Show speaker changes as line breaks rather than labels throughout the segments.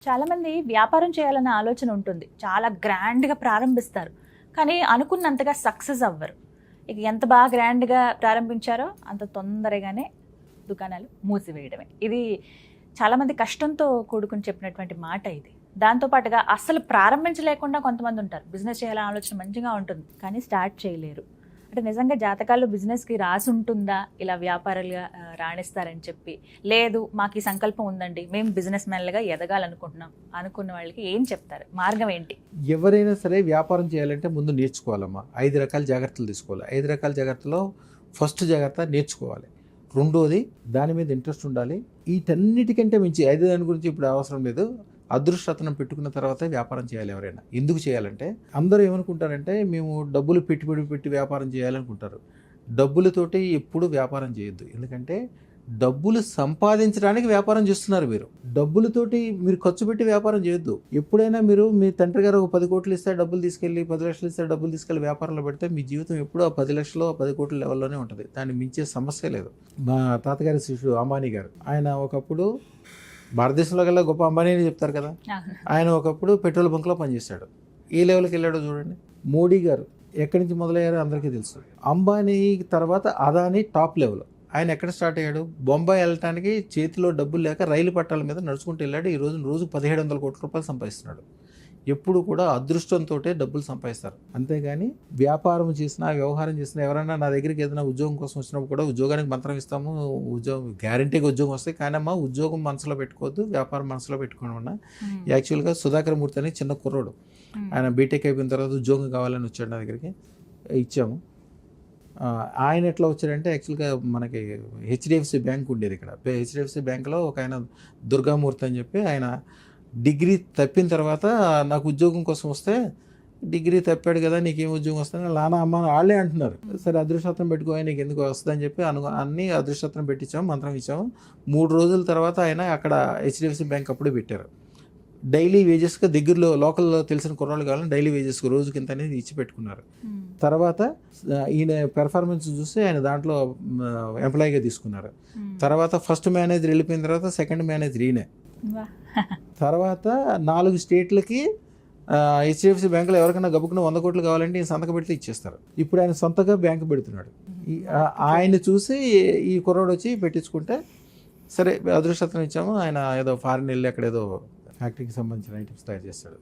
చాలామంది వ్యాపారం చేయాలన్న ఆలోచన ఉంటుంది. చాలా గ్రాండ్‌గా ప్రారంభిస్తారు. కానీ అనుకున్నంతగా సక్సెస్ అవ్వరు. ఇక ఎంత బాగా గ్రాండ్‌గా ప్రారంభించారో అంత తొందరగానే దుకాణాలు మూసివేయడమే. ఇది చాలామంది కష్టంతో కూడుకుని చెప్పినటువంటి మాట ఇది. దాంతో పాటుగా అస్సలు ప్రారంభించలేకుండా కొంతమంది ఉంటారు. బిజినెస్ చేయాలనే ఆలోచన మంచిగా ఉంటుంది. కానీ స్టార్ట్ చేయలేరు. అంటే నిజంగా జాతకాల్లో బిజినెస్‌కి రాసి ఉంటుందా? ఇలా వ్యాపారాలుగా రాణిస్తారని చెప్పి. లేదు మాకు ఈ సంకల్పం ఉందండి. మేము బిజినెస్ మ్యాన్‌లుగా ఎదగాలనుకుంటున్నాం అనుకున్న వాళ్ళకి ఏం చెప్తారు? మార్గం ఏంటి?
ఎవరైనా సరే వ్యాపారం చేయాలంటే ముందు నేర్చుకోవాలమ్మా. 5 రకాల జాగ్రత్తలు తీసుకోవాలి. 5 రకాల జాగ్రత్తలో ఫస్ట్ జాగ్రత్త నేర్చుకోవాలి. రెండోది దాని మీద ఇంట్రెస్ట్ ఉండాలి. వీటన్నిటికంటే మించి 5 దాని గురించి ఇప్పుడు అవసరం లేదు. అదృష్టరత్నం పెట్టుకున్న తర్వాత వ్యాపారం చేయాలి ఎవరైనా. ఎందుకు చేయాలంటే అందరూ ఏమనుకుంటారంటే మేము డబ్బులు పెట్టుబడి పెట్టి వ్యాపారం చేయాలనుకుంటారు. డబ్బులతోటి ఎప్పుడు వ్యాపారం చేయొద్దు. ఎందుకంటే డబ్బులు సంపాదించడానికి వ్యాపారం చేస్తున్నారు మీరు. డబ్బులతోటి మీరు ఖర్చు పెట్టి వ్యాపారం చేయొద్దు. ఎప్పుడైనా మీరు మీ తండ్రి గారు ఒక 10 కోట్లు ఇస్తే డబ్బులు తీసుకెళ్ళి 10 లక్షలు ఇస్తే డబ్బులు తీసుకెళ్ళి వ్యాపారంలో పెడితే మీ జీవితం ఎప్పుడూ ఆ 10 లక్షలు 10 కోట్ల లెవెల్లోనే ఉంటుంది. దాన్ని మించే సమస్య లేదు. మా తాతగారి శిష్యుడు అంబానీ గారు, ఆయన ఒకప్పుడు భారతదేశంలో కల్లా గొప్ప అంబానీ అని చెప్తారు కదా. ఆయన ఒకప్పుడు పెట్రోల్ బంక్లో పనిచేశాడు. ఏ లెవెల్కి వెళ్ళాడో చూడండి. మోడీ గారు ఎక్కడి నుంచి మొదలయ్యారో అందరికీ తెలుసు. అంబానీ తర్వాత అదానీ టాప్ లెవెల్. ఆయన ఎక్కడ స్టార్ట్ అయ్యాడు? బొంబాయి వెళ్ళటానికి చేతిలో డబ్బులు లేక రైలు పట్టాల మీద నడుచుకుంటూ వెళ్ళాడు. ఈ రోజు రోజు 1700 కోట్ల రూపాయలు సంపాదిస్తున్నాడు. ఎప్పుడు కూడా అదృష్టంతో డబ్బులు సంపాదిస్తారు. అంతేగాని వ్యాపారం చేసినా వ్యవహారం చేసినా ఎవరైనా నా దగ్గరికి ఏదైనా ఉద్యోగం కోసం వచ్చినప్పుడు కూడా ఉద్యోగానికి మంత్రం ఇస్తాము, ఉద్యోగం గ్యారంటీగా ఉద్యోగం వస్తాయి. కానీ అమ్మ ఉద్యోగం మనసులో పెట్టుకోవద్దు, వ్యాపారం మనసులో పెట్టుకోవడం. యాక్చువల్గా సుధాకర్ మూర్తి అని చిన్న కుర్రోడు, ఆయన బీటెక్ అయిపోయిన తర్వాత ఉద్యోగం కావాలని వచ్చాడు నా దగ్గరికి. ఇచ్చాము. ఆయన ఎట్లా వచ్చాడంటే యాక్చువల్గా మనకి హెచ్డిఎఫ్సి బ్యాంక్ ఉండేది ఇక్కడ. హెచ్డిఎఫ్సి బ్యాంక్లో ఒక ఆయన దుర్గామూర్తి అని చెప్పి ఆయన డిగ్రీ తప్పిన తర్వాత నాకు ఉద్యోగం కోసం వస్తే, డిగ్రీ తప్పాడు కదా నీకేం ఉద్యోగం వస్తుంది నాన్న అమ్మ వాళ్ళే అంటున్నారు. సరే అదృష్టం పెట్టుకో నీకు ఎందుకు వస్తుందని చెప్పి అన్ని అదృష్టం పెట్టించాము, మంత్రం ఇచ్చాము. 3 రోజుల తర్వాత ఆయన అక్కడ హెచ్డిఎఫ్సి బ్యాంక్ అప్పుడే పెట్టారు. డైలీ వేజెస్గా దగ్గరలో లోకల్లో తెలిసిన కుర్రాళ్ళు కావాలని డైలీ వేజెస్కి రోజుకి ఇంత అనేది ఇచ్చి పెట్టుకున్నారు. తర్వాత ఈయన పెర్ఫార్మెన్స్ చూసి ఆయన దాంట్లో ఎంప్లాయీగా తీసుకున్నారు. తర్వాత ఫస్ట్ మేనేజర్ వెళ్ళిపోయిన తర్వాత సెకండ్ మేనేజర్ ఈయనే. తర్వాత 4 స్టేట్లకి హెచ్డిఎఫ్సి బ్యాంకులో ఎవరికైనా గబుకున్న 100 కోట్లు కావాలంటే ఈయన సంతకం పెడితే ఇచ్చేస్తారు. ఇప్పుడు ఆయన సొంతగా బ్యాంకు పెడుతున్నాడు. ఆయన చూసి ఈ కుర్రాడు వచ్చి పెట్టించుకుంటే సరే అదృష్టం ఇచ్చాము. ఆయన ఏదో ఫారిన్ వెళ్ళి అక్కడ ఏదో ఫ్యాక్టరీకి సంబంధించిన ఐటమ్స్ తయారు చేస్తాడు.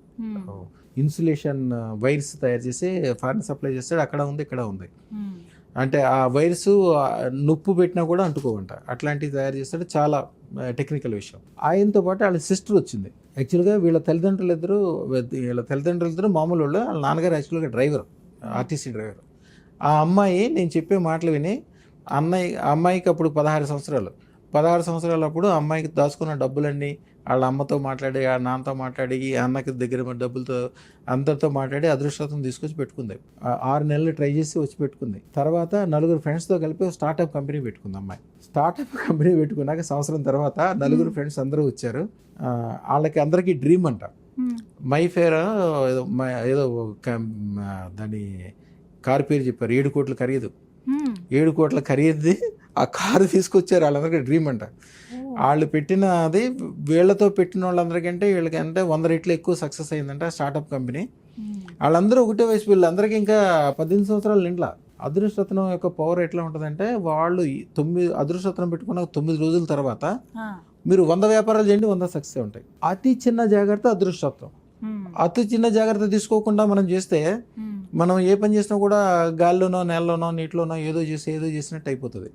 ఇన్సులేషన్ వైర్స్ తయారు చేసి ఫారిన్ సప్లై చేస్తాడు. అక్కడ ఉంది ఇక్కడ ఉంది. అంటే ఆ వైర్స్ నొప్పు పెట్టినా కూడా అంటుకోవంట. అట్లాంటివి తయారు చేస్తాడు. చాలా టెక్నికల్ విషయం. ఆయనతో పాటు వాళ్ళ సిస్టర్ వచ్చింది. యాక్చువల్గా వీళ్ళ తల్లిదండ్రులు ఇద్దరు మామూలు వాళ్ళు. వాళ్ళ నాన్నగారు యాక్చువల్గా డ్రైవర్, ఆర్టీసీ డ్రైవర్. ఆ అమ్మాయి నేను చెప్పే మాటలు విని అమ్మాయికి అప్పుడు 16 సంవత్సరాలు అప్పుడు అమ్మాయికి దాచుకున్న డబ్బులన్నీ వాళ్ళ అమ్మతో మాట్లాడి వాళ్ళ నాన్నతో మాట్లాడి అన్నకి దగ్గర డబ్బులతో అందరితో మాట్లాడి అదృష్టం తీసుకొచ్చి పెట్టుకుంది. 6 నెలలు ట్రై చేసి వచ్చి పెట్టుకుంది. తర్వాత 4 ఫ్రెండ్స్తో కలిపి స్టార్టప్ కంపెనీ పెట్టుకుంది అమ్మాయి. స్టార్టప్ కంపెనీ పెట్టుకున్నాక సంవత్సరం తర్వాత 4 ఫ్రెండ్స్ అందరూ వచ్చారు. వాళ్ళకి అందరికీ డ్రీమ్ అంట. మై ఫేర్ ఏదో దాని కారు పేరు చెప్పారు. 7 కోట్ల ఖరీదు. 7 కోట్ల ఖరీదు ఆ కారు తీసుకొచ్చారు. వాళ్ళందరికీ డ్రీమ్ అంట. వాళ్ళు పెట్టినది వీళ్ళతో పెట్టిన వాళ్ళందరికంటే వీళ్ళకంటే 100 రెట్లు ఎక్కువ సక్సెస్ అయిందంట స్టార్టప్ కంపెనీ. వాళ్ళందరూ ఒకటే వయసు. వీళ్ళందరికీ ఇంకా 18 సంవత్సరాలు నింట్లా. అదృష్టరత్నం యొక్క పవర్ ఎట్లా ఉంటుందంటే వాళ్ళు 9 అదృష్టరత్నం పెట్టుకున్న 9 రోజుల తర్వాత మీరు 100 వ్యాపారాలు చేయండి, 100 సక్సెస్ ఉంటాయి. అతి చిన్న జాగ్రత్త అదృష్టరత్నం. అతి చిన్న జాగ్రత్త తీసుకోకుండా మనం చేస్తే మనం ఏ పని చేసినా కూడా గాల్లోనో నేలలోనో నీటిలోనో ఏదో చేసినట్టు అయిపోతుంది.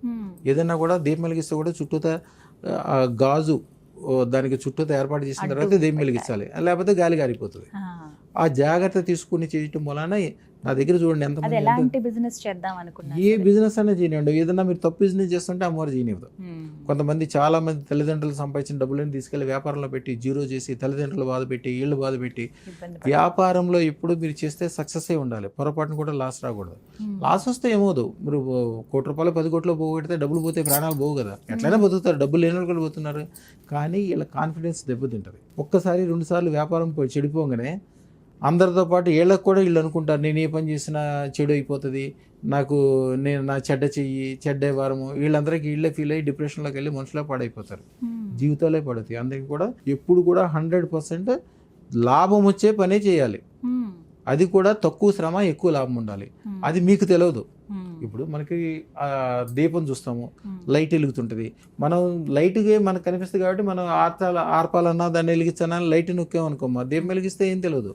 ఏదైనా కూడా దీపం వెలిగిస్తే కూడా చుట్టూతా గాజు దానికి చుట్టూతా ఏర్పాటు చేసిన తర్వాత దీపం వెలిగించాలి, లేకపోతే గాలి గారిపోతుంది. ఆ జాగ్రత్త తీసుకుని చేయటం వలన నా దగ్గర చూడండి ఎంతమంది ఏ బిజినెస్ అనేది చేయనివ్వండి. ఏదన్నా మీరు తప్పు బిజినెస్ చేస్తుంటే అమ్మవారు చేయనివ్వదు. కొంతమంది చాలా మంది తల్లిదండ్రులు సంపాదించిన డబ్బులను తీసుకెళ్లి వ్యాపారంలో పెట్టి జీరో చేసి తల్లిదండ్రులు బాధ పెట్టి వీళ్ళు బాధ పెట్టి వ్యాపారంలో ఎప్పుడు మీరు చేస్తే సక్సెస్ అయి ఉండాలి. పొరపాటును కూడా లాస్ రాకూడదు. లాస్ వస్తే ఏమవుదు, మీరు 1 కోటి రూపాయలు 10 కోట్లు పోగొడితే డబ్బులు పోతే ప్రాణాలు పోవు కదా. ఎట్లయినా బతుకుతారు, డబ్బులు లేని వాళ్ళు కూడా పోతున్నారు. కానీ వీళ్ళ కాన్ఫిడెన్స్ దెబ్బతింటది. ఒక్కసారి 2 సార్లు వ్యాపారం చెడిపోగానే అందరితో పాటు వీళ్ళకి కూడా వీళ్ళు అనుకుంటారు నేను ఏ పని చేసినా చెడు అయిపోతుంది, నా చెడ్డ చెయ్యి చెడ్డ వారము, వీళ్ళందరికీ వీళ్ళే ఫీల్ అయ్యి డిప్రెషన్లోకి వెళ్ళి మనుషులే పాడైపోతారు. జీవితాలే పడుతాయి. అందుకే కూడా ఎప్పుడు కూడా 100% లాభం వచ్చే పనే చేయాలి. అది కూడా తక్కువ శ్రమ ఎక్కువ లాభం ఉండాలి. అది మీకు తెలియదు. ఇప్పుడు మనకి దీపం చూస్తాము, లైట్ వెలుగుతుంటుంది. మనం లైట్గా మనకు కనిపిస్తుంది కాబట్టి మనం ఆర్పాలన్నా దాన్ని వెలిగించాలన్నా లైట్ నొక్కామనుకోమా, దీపం వెలిగిస్తే ఏం తెలియదు.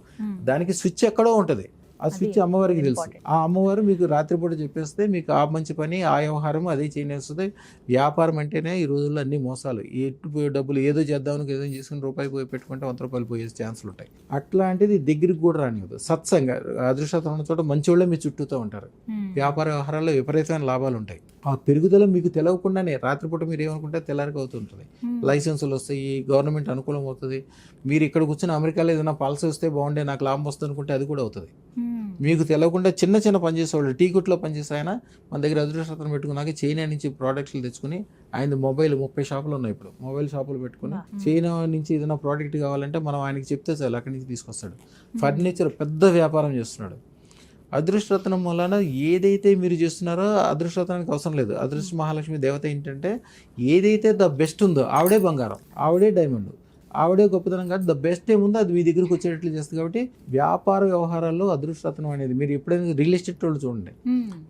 దానికి స్విచ్ ఎక్కడో ఉంటుంది. ఆ స్విచ్ అమ్మవారికి తెలుసు. ఆ అమ్మవారు మీకు రాత్రిపూట చెప్పేస్తే మీకు ఆ మంచి పని, ఆ వ్యవహారం అదే చేయనేస్తుంది. వ్యాపారం అంటేనే ఈ రోజుల్లో అన్ని మోసాలు. ఎటు డబ్బులు ఏదో చేద్దామని ఏదో చేసుకుని రూపాయి పోయి పెట్టుకుంటే 100 రూపాయలు పోయే ఛాన్సులు ఉంటాయి. అట్లాంటిది దగ్గరికి కూడా రానివ్వదు. సత్సంగా అదృష్టం ఉన్న చోట మంచి వాళ్ళే మీ చుట్టూతో ఉంటారు. వ్యాపార వ్యవహారాల్లో విపరీతమైన లాభాలు ఉంటాయి. ఆ పెరుగుదల మీకు తెలవకుండానే రాత్రిపూట మీరు ఏమనుకుంటే తెల్లారికి అవుతుంటుంది. లైసెన్సులు వస్తాయి, గవర్నమెంట్ అనుకూలం అవుతుంది. మీరు ఇక్కడ కూర్చొని అమెరికాలో ఏదైనా పాలసీ వస్తే బాగుండే, నాకు లాభం వస్తుంది అనుకుంటే అది కూడా అవుతుంది. మీకు తెలియకుండా చిన్న చిన్న పనిచేసేవాళ్ళు, టీ కొట్లో పనిచేసే ఆయన మన దగ్గర అదృష్టం పెట్టుకున్నాక చైనా నుంచి ప్రోడక్ట్లు తెచ్చుకుని, ఆయన మొబైల్ 30 షాపులు ఉన్నాయి ఇప్పుడు, మొబైల్ షాపులు పెట్టుకుని చైనా నుంచి ఏదైనా ప్రోడక్ట్ కావాలంటే మనం ఆయనకి చెప్తే చాలు అక్కడి నుంచి తీసుకొస్తాడు. ఫర్నిచర్ పెద్ద వ్యాపారం చేస్తున్నాడు. అదృష్టరత్నం వలన ఏదైతే మీరు చేస్తున్నారో అదృష్టరత్నానికి అవసరం లేదు. అదృష్ట మహాలక్ష్మి దేవత ఏంటంటే ఏదైతే ద బెస్ట్ ఉందో ఆవిడే బంగారం, ఆవిడే డైమండ్, ఆవిడే గొప్పతనం కాదు. ద బెస్ట్ ఏముందో అది మీ దగ్గరికి వచ్చేటట్లు చేస్తుంది. కాబట్టి వ్యాపార వ్యవహారాల్లో అదృష్టరత్నం అనేది మీరు ఎప్పుడైనా రియల్ ఎస్టేట్ వాళ్ళు చూడండి.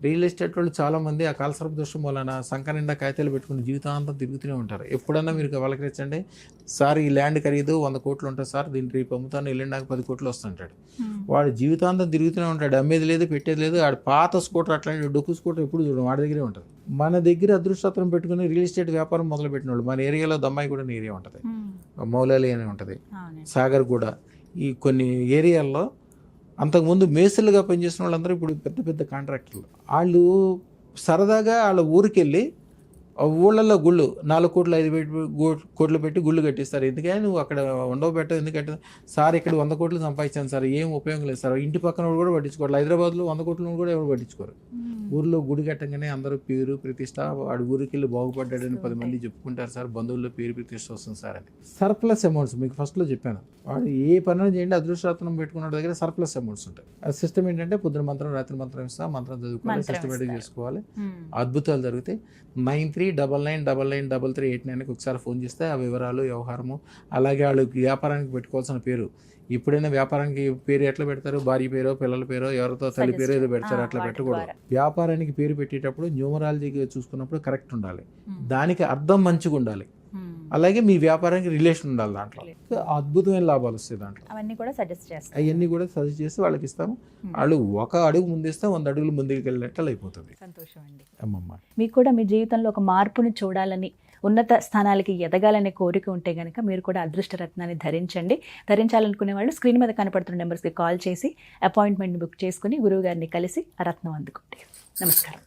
రియల్ ఎస్టేట్ వాళ్ళు చాలా మంది ఆ కాలసర్ప దోషం వలన సంఖ నిండా కాగితాలు పెట్టుకుని జీవితాంతం తిరుగుతూనే ఉంటారు. ఎప్పుడన్నా మీరు వాళ్ళకి తెచ్చండి, సార్ ఈ ల్యాండ్ ఖరీదు 100 కోట్లు ఉంటుంది సార్, దీన్ని రేపు అమ్ముతాను, వెళ్ళండి నాకు 10 కోట్లు వస్తుంటాడు. వాడు జీవితాంతం తిరుగుతూనే ఉంటాడు, అమ్మేది లేదు పెట్టేది లేదు. ఆడు పాత స్కూటర్ అట్లాంటి డొక్కు స్కూటర్ ఎప్పుడు చూడడం వాడి దగ్గరే ఉంటుంది. మన దగ్గర అదృష్టరత్నం పెట్టుకుని రియల్ ఎస్టేట్ వ్యాపారం మొదలు పెట్టిన వాళ్ళు, మన ఏరియాలో దమ్మాయి కూడా ఏరియా ఉంటుంది, మౌలాలి అని ఉంటుంది, సాగర్ కూడా, ఈ కొన్ని ఏరియాల్లో అంతకుముందు మేస్త్రులుగా పనిచేసిన వాళ్ళందరూ ఇప్పుడు పెద్ద పెద్ద కాంట్రాక్టర్లు. వాళ్ళు సరదాగా వాళ్ళ ఊరికి వెళ్ళి ఊళ్ళల్లో గుళ్ళు 4 కోట్లు 5 కోట్లు పెట్టి గుళ్ళు కట్టిస్తారు. ఎందుకని నువ్వు అక్కడ ఉండవు పెట్టవు, ఎందుకంటే సార్ ఇక్కడ 100 కోట్లు సంపాదించాను సార్, ఏం ఉపయోగం లేదు సార్. ఇంటి పక్కన కూడా పట్టించుకోవాలి. హైదరాబాద్లో 100 కోట్లు కూడా ఎవరు పట్టించుకోరు. ఊర్లో గుడి కట్టంగానే అందరూ పేరు ప్రతిష్ట, వాడు ఊరికి వెళ్ళి బాగుపడ్డాడని 10 మంది చెప్పుకుంటారు సార్, బంధువుల్లో పేరు ప్రతిష్ట వస్తుంది సార్ అని. సర్ప్లస్ అమౌంట్స్ మీకు ఫస్ట్లో చెప్పాను, వాడు ఏ పనులు చేయండి అదృష్టరత్నం పెట్టుకున్న దగ్గర సర్ప్లస్ అమౌంట్స్ ఉంటాయి. ఆ సిస్టమ్ ఏంటంటే పొద్దున మంత్రం రాత్రి మంత్రం ఇస్తా, మంత్రం చదువుకోవాలి, సిస్టమేటిక్ చేసుకోవాలి, అద్భుతాలు జరుగుతాయి. 9399993389కి ఒకసారి ఫోన్ చేస్తే ఆ వివరాలు వ్యవహారము, అలాగే వాళ్ళకి వ్యాపారానికి పెట్టుకోవాల్సిన పేరు. ఎప్పుడైనా వ్యాపారానికి పేరు ఎట్లా పెడతారు, భార్య పేరో పిల్లల పేరో ఎవరితో తల్లి పేరో ఏదో పెడతారు, అట్లా పెట్టకూడదు. వ్యాపారానికి పేరు పెట్టేటప్పుడు న్యూమరాలజీగా చూసుకున్నప్పుడు కరెక్ట్ ఉండాలి, దానికి అర్థం మంచిగా ఉండాలి, అలాగే మీ వ్యాపారానికి రిలేషన్ ఉండాలి. దాంట్లో అద్భుతమైన లాభాలు వస్తాయి. దాంట్లో
అవన్నీ కూడా సజెస్ట్ చేస్తాం,
అవన్నీ కూడా సజెస్ట్ చేసి వాళ్ళకి ఇస్తాము. వాళ్ళు ఒక అడుగు ముందిస్తే 100 అడుగులు ముందుకు వెళ్ళినట్లు అయిపోతుంది.
సంతోషం అండి.
అమ్మమ్మ,
మీకు కూడా మీ జీవితంలో ఒక మార్పుని చూడాలని, ఉన్నత స్థానాలకి ఎదగాలనే కోరిక ఉంటే కనుక మీరు కూడా అదృష్టరత్నాన్ని ధరించండి. ధరించాలనుకునే వాళ్ళు స్క్రీన్ మీద కనపడుతున్న నెంబర్స్కి కాల్ చేసి అపాయింట్మెంట్ బుక్ చేసుకుని గురువు గారిని కలిసి ఆ రత్నం అందుకోండి. నమస్కారం.